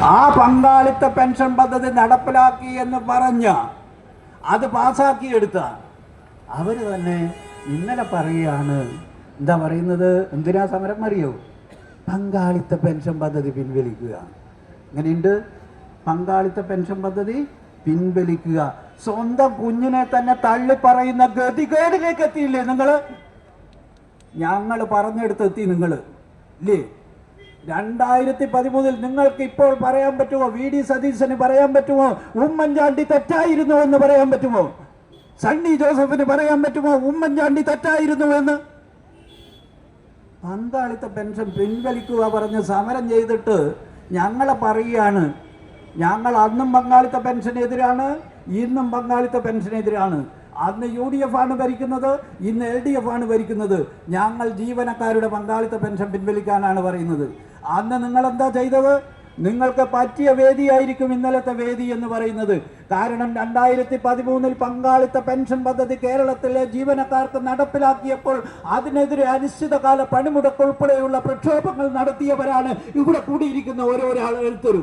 ആ പങ്കാളിത്ത പെൻഷൻ പദ്ധതി നടപ്പിലാക്കി എന്ന് പറഞ്ഞ അത് പാസ്സാക്കിയെടുത്ത അവർ തന്നെ ഇന്നലെ പറയുകയാണ്, എന്താ പറയുന്നത്, എന്തിനാ സമരം അറിയോ? പങ്കാളിത്ത പെൻഷൻ പദ്ധതി പിൻവലിക്കുക. അങ്ങനെയുണ്ട്, പങ്കാളിത്ത പെൻഷൻ പദ്ധതി പിൻവലിക്കുക. സ്വന്തം കുഞ്ഞിനെ തന്നെ തള്ളി പറയുന്ന ഗതികേടിലേക്ക് എത്തിയില്ലേ നിങ്ങൾ? ഞങ്ങൾ പറഞ്ഞെടുത്തെത്തി നിങ്ങൾ ഇല്ലേ? 2013 നിങ്ങൾക്ക് ഇപ്പോൾ പറയാൻ പറ്റുമോ? VD സതീശന് പറയാൻ പറ്റുമോ ഉമ്മൻചാണ്ടി തെറ്റായിരുന്നു എന്ന് പറയാൻ പറ്റുമോ? സണ്ണി ജോസഫിന് പറയാൻ പറ്റുമോ ഉമ്മൻചാണ്ടി തെറ്റായിരുന്നു എന്ന്? പങ്കാളിത്ത പെൻഷൻ പിൻവലിക്കുക പറഞ്ഞ് സമരം ചെയ്തിട്ട് ഞങ്ങളെ പറയുകയാണ്, ഞങ്ങൾ അന്നും പങ്കാളിത്ത പെൻഷനെതിരാണ്, ഇന്നും പങ്കാളിത്ത പെൻഷനെതിരാണ്. അന്ന് UDF ആണ് ഭരിക്കുന്നത്, ഇന്ന് LDF ആണ് ഭരിക്കുന്നത്. ഞങ്ങൾ ജീവനക്കാരുടെ പങ്കാളിത്ത പെൻഷൻ പിൻവലിക്കാനാണ് പറയുന്നത്. അന്ന് നിങ്ങൾ എന്താ ചെയ്തത്? നിങ്ങൾക്ക് പറ്റിയ വേദിയായിരിക്കും ഇന്നലത്തെ വേദി എന്ന് പറയുന്നത്. കാരണം 2013 പങ്കാളിത്ത പെൻഷൻ പദ്ധതി കേരളത്തിലെ ജീവനക്കാർക്ക് നടപ്പിലാക്കിയപ്പോൾ അതിനെതിരെ അനിശ്ചിതകാല പണിമുടക്ക് ഉൾപ്പെടെയുള്ള പ്രക്ഷോഭങ്ങൾ നടത്തിയവരാണ് ഇവിടെ കൂടിയിരിക്കുന്ന ഓരോരാളും.